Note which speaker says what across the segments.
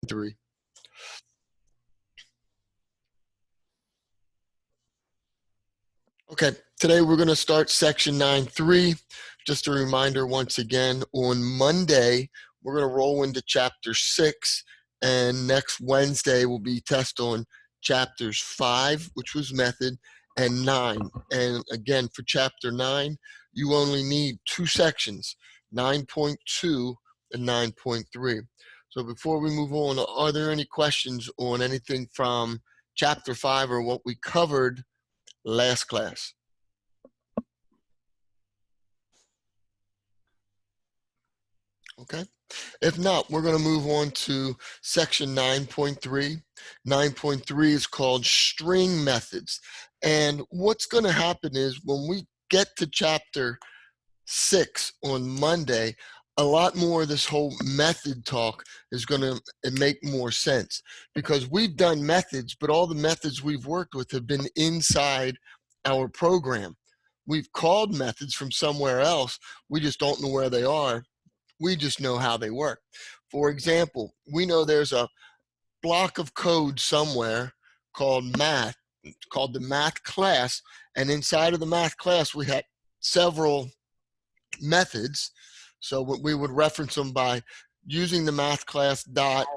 Speaker 1: 9.3. Okay, today we're going to start section 9.3. Just a reminder once again, on Monday, we're going to roll into chapter 6, and next Wednesday will be test on chapters 5, which was method, and 9. And again, for chapter 9, you only need 2 sections, 9.2 and 9.3. So before we move on, are there any questions on anything from chapter 5 or what we covered last class? Okay. If not, we're going to move on to section 9.3. 9.3 is called string methods. And what's going to happen is when we get to chapter 6 on Monday, a lot more of this whole method talk is going to make more sense, because we've done methods, but all the methods we've worked with have been inside our program. We've called methods from somewhere else. We just don't know where they are. We just know how they work. For example, we know there's a block of code somewhere called math, called the math class, and inside of the math class we had several methods. So we would reference them by using the math class dot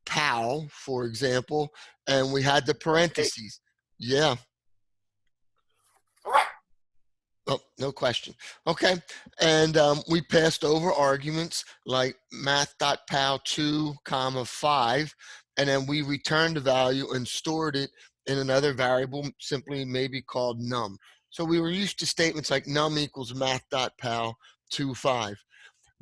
Speaker 1: pal, for example, and we had the parentheses. Yeah. Oh, no question. Okay, and we passed over arguments like math.pal2, 5, and then we returned the value and stored it in another variable, simply maybe called num. So we were used to statements like num equals math.pal2, 5.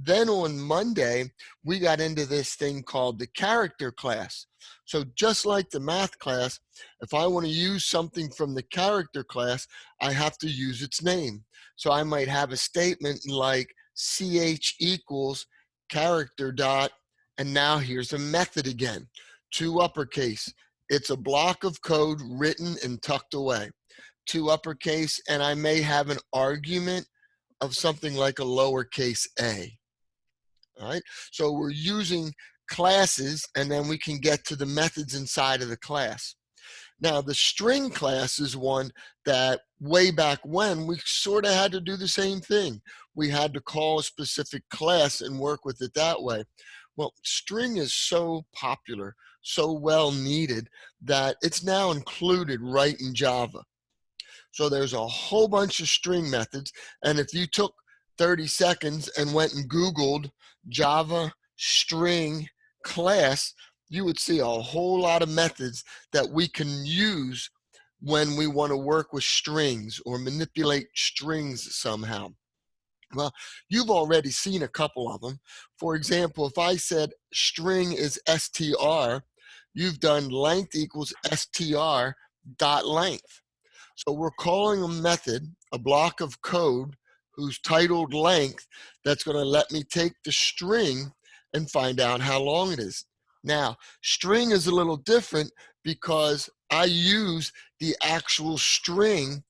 Speaker 1: Then on Monday, we got into this thing called the character class. So just like the math class, if I want to use something from the character class, I have to use its name. So I might have a statement like ch equals character dot, and now here's a method again, 2 uppercase. It's a block of code written and tucked away. 2 uppercase, and I may have an argument of something like a lowercase a. All right, so we're using classes, and then we can get to the methods inside of the class. Now, the string class is one that way back when we sort of had to do the same thing. We had to call a specific class and work with it that way. Well, string is so popular, so well needed, that it's now included right in Java. So there's a whole bunch of string methods, and if you took 30 seconds and went and Googled Java string class, you would see a whole lot of methods that we can use when we want to work with strings or manipulate strings somehow. Well, you've already seen a couple of them. For example, if I said string is str, you've done length equals str dot length. So we're calling a method, a block of code, who's titled length, that's going to let me take the string and find out how long it is. Now, string is a little different because I use the actual string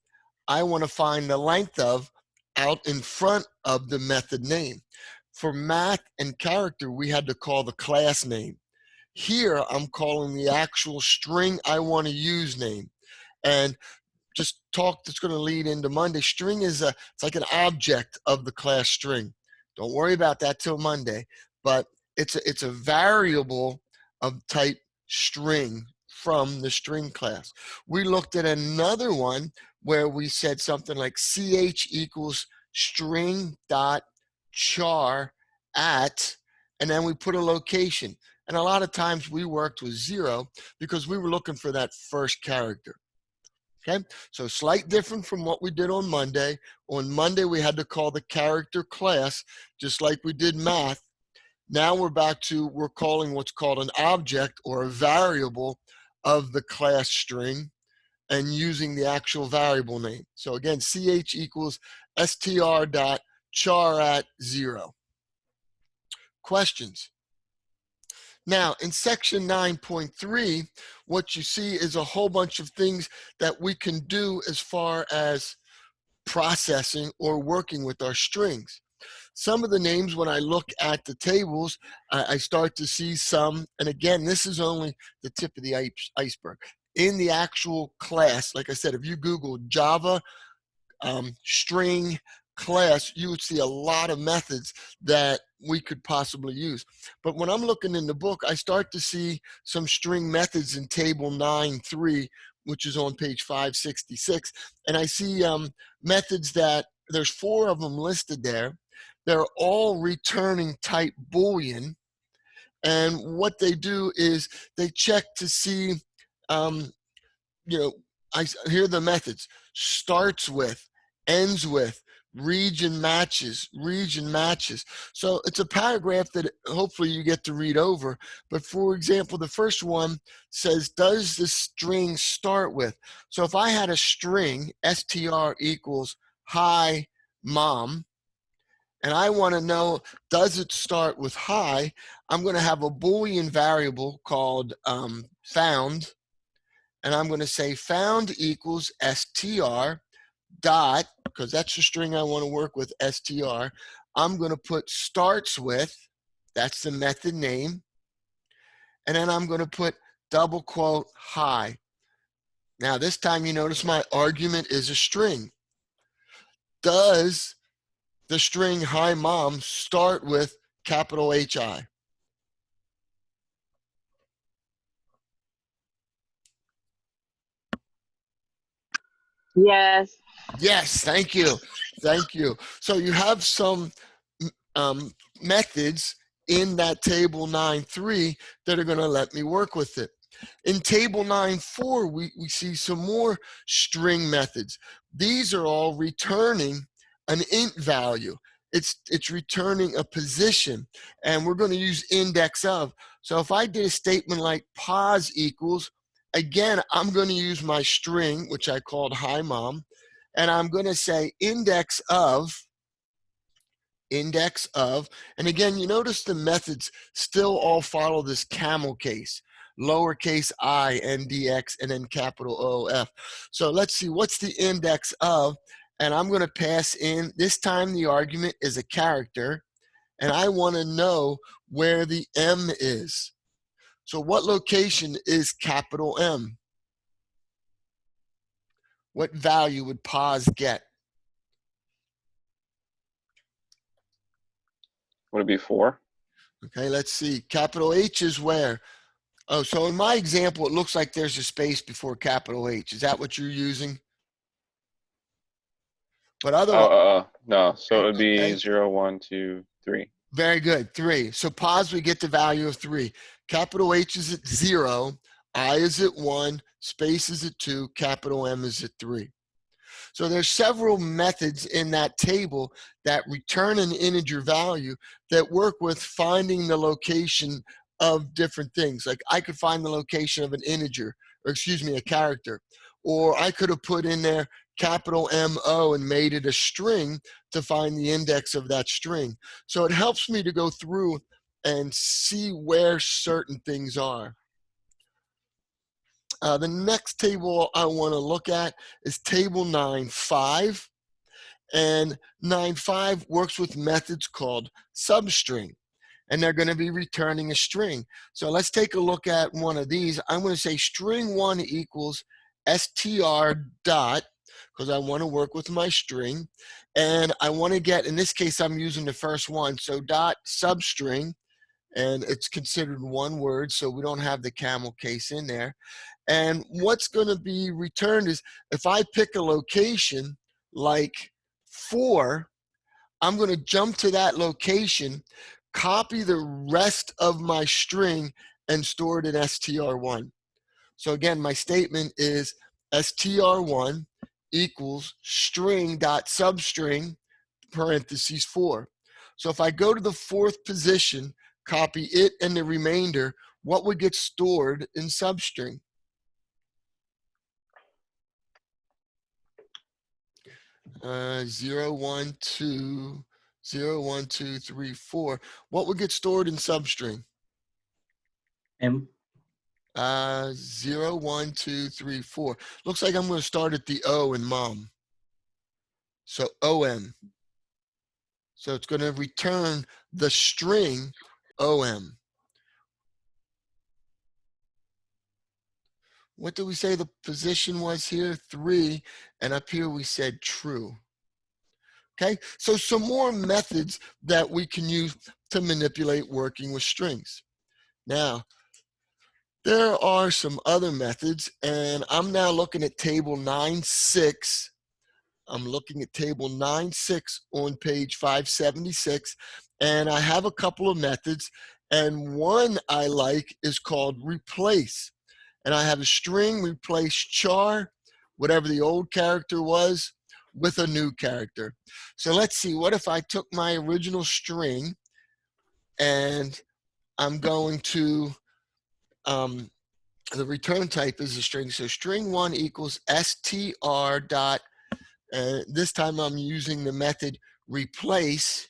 Speaker 1: I want to find the length of out in front of the method name. For math and character, we had to call the class name. Here, I'm calling the actual string I want to use name. And just talk that's going to lead into Monday. String is it's like an object of the class string. Don't worry about that till Monday, but it's a variable of type string from the string class. We looked at another one where we said something like ch equals string dot char at, and then we put a location. And a lot of times we worked with 0 because we were looking for that first character. Okay, so slight different from what we did on Monday. On Monday, we had to call the character class, just like we did math. Now we're calling what's called an object or a variable of the class string and using the actual variable name. So again, ch equals str dot char at 0. Questions? Now, in section 9.3, what you see is a whole bunch of things that we can do as far as processing or working with our strings. Some of the names, when I look at the tables, I start to see some, and again, this is only the tip of the iceberg. In the actual class, like I said, if you Google Java string class, you would see a lot of methods that we could possibly use. But when I'm looking in the book, I start to see some string methods in table 9.3, which is on page 566. And I see methods that there's 4 of them listed there. They're all returning type Boolean. And what they do is they check to see, you know, here are the methods: starts with, ends with, region matches. So it's a paragraph that hopefully you get to read over. But for example, the first one says, does the string start with? So if I had a string, str equals hi mom, and I want to know, does it start with hi? I'm going to have a Boolean variable called found, and I'm going to say found equals str dot, because that's the string I want to work with, str. I'm going to put starts with, that's the method name, and then I'm going to put double quote hi. Now this time you notice my argument is a string. Does the string hi mom start with capital HI?
Speaker 2: Yes.
Speaker 1: Yes, thank you. Thank you. So you have some methods in that table 9.3 that are going to let me work with it. In table 9.4, we see some more string methods. These are all returning an int value. It's returning a position, and we're going to use index of. So if I did a statement like pos equals, again, I'm going to use my string, which I called hi mom, and I'm going to say index of, and again, you notice the methods still all follow this camel case: lowercase I, ndx, and then capital OF. So let's see, what's the index of? And I'm going to pass in, this time the argument is a character, and I want to know where the M is. So what location is capital M? What value would pos get?
Speaker 3: Would it be 4?
Speaker 1: Okay, let's see. Capital H is where? Oh, so in my example, it looks like there's a space before capital H. Is that what you're using? But otherwise,
Speaker 3: No. So it would be
Speaker 1: okay.
Speaker 3: 0, 1, 2, 3.
Speaker 1: Very good. 3. So pos, we get the value of 3. Capital H is at 0. I is at 1. Space is at 2. Capital M is at 3. So there's several methods in that table that return an integer value that work with finding the location of different things. Like I could find the location of an integer, or excuse me, a character. Or I could have put in there capital MO and made it a string to find the index of that string. So it helps me to go through and see where certain things are. The next table I want to look at is table 9.5. And 9.5 works with methods called substring. And they're going to be returning a string. So let's take a look at one of these. I'm going to say string 1 equals str dot, because I want to work with my string. And I want to get, in this case, I'm using the first one. So dot substring, and it's considered one word, so we don't have the camel case in there. And what's going to be returned is, if I pick a location like 4, I'm going to jump to that location, copy the rest of my string, and store it in str1. So again, my statement is str1 equals string dot substring parentheses 4. So if I go to the 4th position, copy it and the remainder, what would get stored in substring? Uh, 0, 1, 2, 0, 1, 2, 3, 4. What would get stored in substring?
Speaker 4: M.
Speaker 1: 0, 1, 2, 3, 4. Looks like I'm going to start at the O in mom. So OM. So it's going to return the string OM. What did we say the position was here? 3. And up here we said true. Okay, so some more methods that we can use to manipulate working with strings. Now, there are some other methods, and I'm now looking at table 9.6. I'm looking at table 9.6 on page 576, and I have a couple of methods, and one I like is called replace. And I have a string replace char, whatever the old character was, with a new character. So let's see, what if I took my original string and I'm going to, the return type is a string. So string1 equals str dot, and this time I'm using the method replace.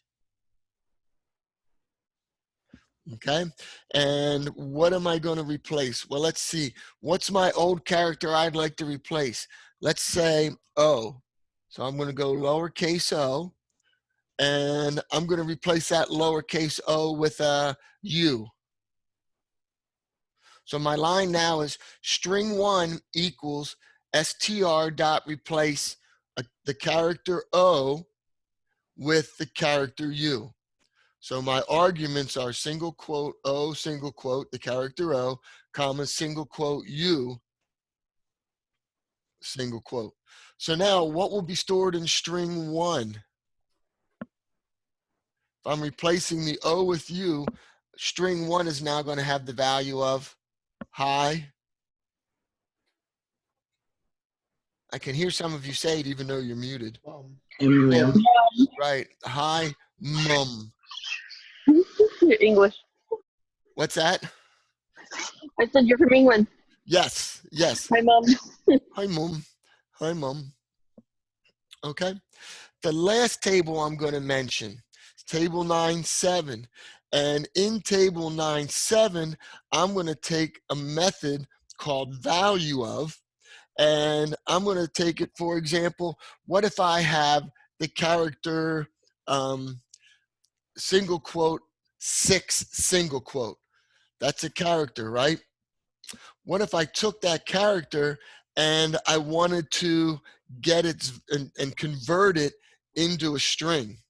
Speaker 1: Okay, and what am I going to replace? Well, let's see. What's my old character I'd like to replace? Let's say O. So I'm going to go lowercase o, and I'm going to replace that lowercase o with a U. So my line now is string1 equals str dot replace the character O with the character U. So my arguments are single quote O, single quote, the character O, comma, single quote U, single quote. So now what will be stored in string 1? If I'm replacing the O with U, string 1 is now going to have the value of hi. I can hear some of you say it even though you're muted.
Speaker 4: Ma'am.
Speaker 1: Right. Hi, mum.
Speaker 2: You're English.
Speaker 1: What's that?
Speaker 2: I said you're from England.
Speaker 1: Yes. Yes.
Speaker 2: Hi, Mom.
Speaker 1: Hi, mum. Hi, mum. Okay. The last table I'm going to mention is table 9.7. And in table 9.7, I'm going to take a method called value of, and I'm going to take it, for example, what if I have the character single quote 6 single quote? That's a character, right? What if I took that character and I wanted to get it and convert it into a string?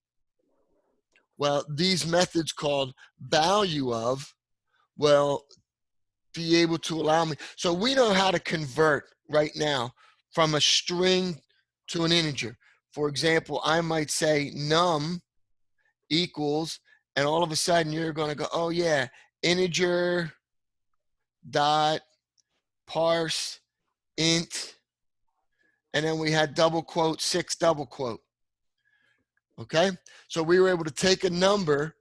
Speaker 1: Well, these methods called value of will be able to allow me. So we know how to convert right now from a string to an integer. For example, I might say num equals, and all of a sudden you're going to go, oh yeah, integer dot parse int, and then we had double quote 6 double quote. Okay, so we were able to take a number,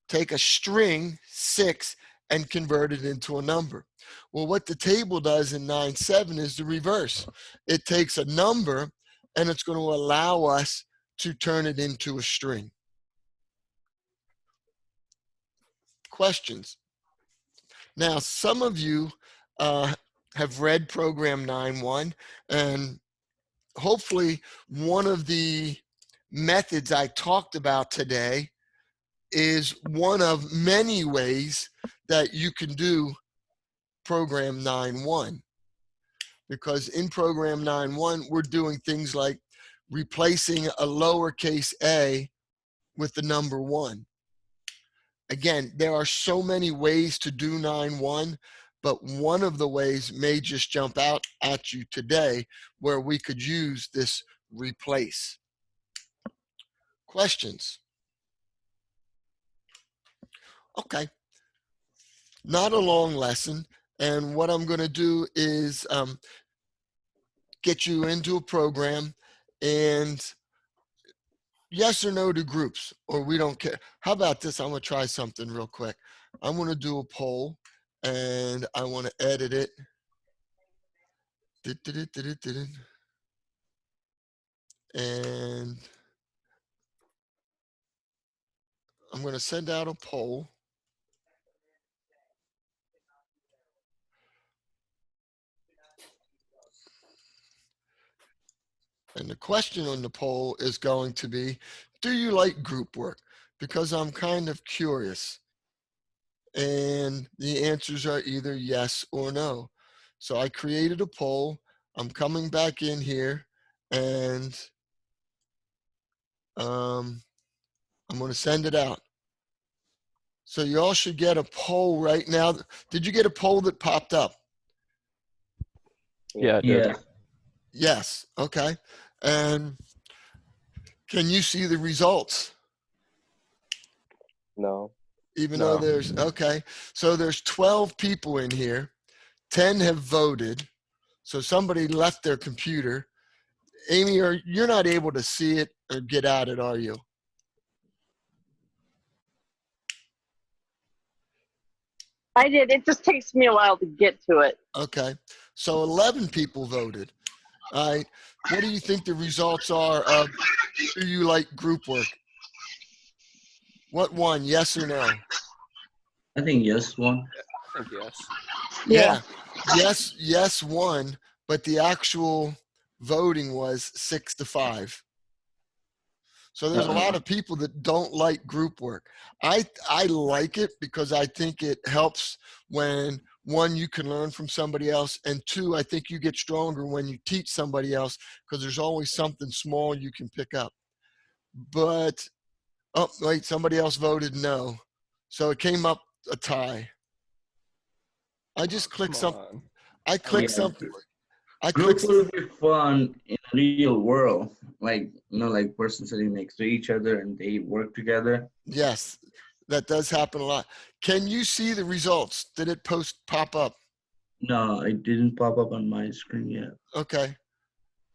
Speaker 1: take a string 6, and convert it into a number. Well, what the table does in 9.7 is the reverse. It takes a number and it's going to allow us to turn it into a string. Questions? Now, some of you have read program 9.1, and hopefully one of the methods I talked about today is one of many ways that you can do program 9.1, because in program 9.1 we're doing things like replacing a lowercase a with the number 1. Again, there are so many ways to do 9.1, but one of the ways may just jump out at you today where we could use this replace. Questions? Okay, not a long lesson, and what I'm going to do is get you into a program, and yes or no to groups, or we don't care. How about this? I'm going to try something real quick. I'm going to do a poll, and I want to edit it. And I'm going to send out a poll. And the question on the poll is going to be, do you like group work? Because I'm kind of curious. And the answers are either yes or no. So I created a poll. I'm coming back in here and I'm going to send it out. So you all should get a poll right now. Did you get a poll that popped up?
Speaker 3: Yeah.
Speaker 5: I did.
Speaker 4: Yeah.
Speaker 1: Yes. Okay. And can you see the results?
Speaker 3: No.
Speaker 1: Even though
Speaker 5: No.
Speaker 1: there's, okay. So there's 12 people in here. 10 have voted. So somebody left their computer. Amy, you're not able to see it or get at it, are you?
Speaker 2: I did. It just takes me a while to get to it.
Speaker 1: Okay. So 11 people voted. All right. What do you think the results are of do you like group work? What won? Yes or no?
Speaker 4: I think yes one.
Speaker 5: I think yes.
Speaker 2: Yeah.
Speaker 1: Yes won, but the actual voting was 6-5. So there's a lot of people that don't like group work. I like it because I think it helps when, one, you can learn from somebody else, and two, I think you get stronger when you teach somebody else because there's always something small you can pick up. But, oh, wait, somebody else voted no. So it came up a tie. I just clicked
Speaker 5: Come
Speaker 1: something.
Speaker 5: on.
Speaker 1: I clicked
Speaker 4: Yeah.
Speaker 1: something. I
Speaker 4: Group
Speaker 1: clicked.
Speaker 4: will be fun in a real world, like like person sitting next to each other and they work together.
Speaker 1: Yes, that does happen a lot. Can you see the results? Did it pop up?
Speaker 4: No, it didn't pop up on my screen yet.
Speaker 1: Okay.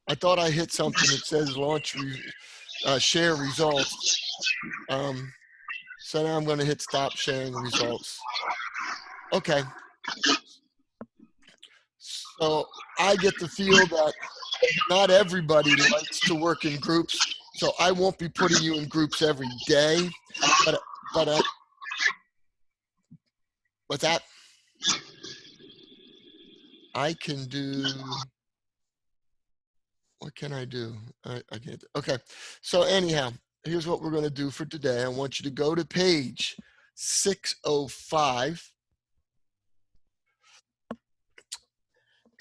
Speaker 1: I thought I hit something that says share results. So now I'm going to hit stop sharing results. Okay. So I get the feel that not everybody likes to work in groups. So I won't be putting you in groups every day, but with that, I can do, what can I do? I can't. Okay. So anyhow, here's what we're going to do for today. I want you to go to page 605.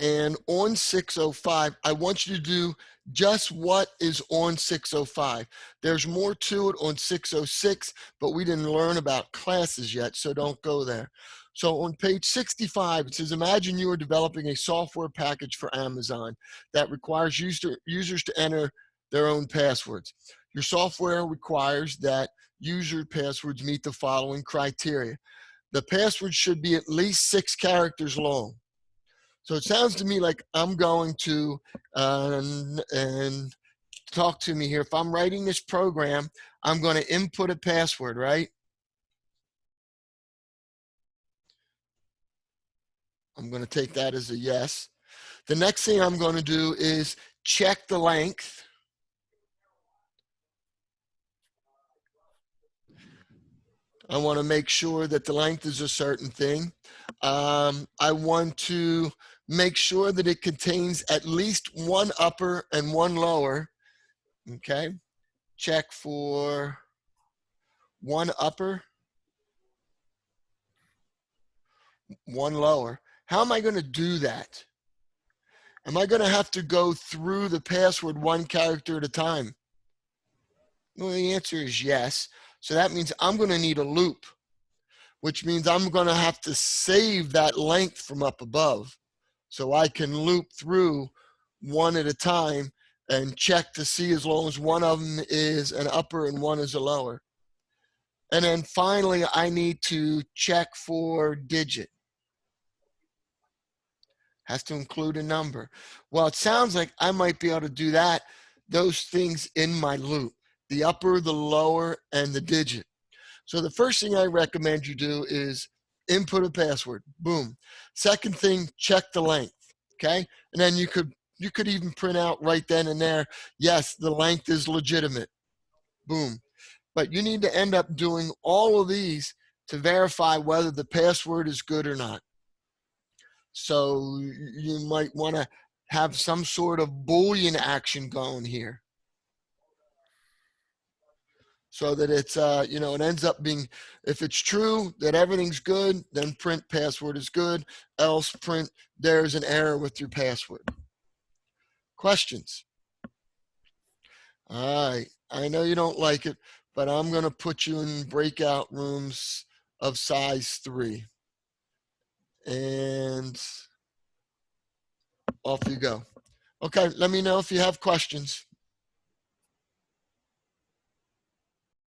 Speaker 1: And on 605, I want you to do just what is on 605. There's more to it on 606, but we didn't learn about classes yet, so don't go there. So on page 65, it says, imagine you are developing a software package for Amazon that requires users to enter their own passwords. Your software requires that user passwords meet the following criteria. The password should be at least 6 characters long. So it sounds to me like I'm going to, and talk to me here. If I'm writing this program, I'm going to input a password, right? I'm going to take that as a yes. The next thing I'm going to do is check the length. I want to make sure that the length is a certain thing. I want to make sure that it contains at least one upper and one lower. Okay. Check for one upper, one lower. How am I going to do that? Am I going to have to go through the password one character at a time? Well, the answer is yes. So that means I'm going to need a loop, which means I'm going to have to save that length from up above so I can loop through one at a time and check to see as long as one of them is an upper and one is a lower. And then finally, I need to check for digit. Has to include a number. Well, it sounds like I might be able to do that, those things in my loop, the upper, the lower, and the digit. So the first thing I recommend you do is input a password. Boom. Second thing, check the length. Okay. And then you could even print out right then and there, yes, the length is legitimate. Boom. But you need to end up doing all of these to verify whether the password is good or not. So you might want to have some sort of Boolean action going here. So that it's, you know, it ends up being, if it's true that everything's good, then print password is good, else print there's an error with your password. Questions? All right, I know you don't like it, but I'm gonna put you in breakout rooms of size 3. And off you go. Okay, let me know if you have questions.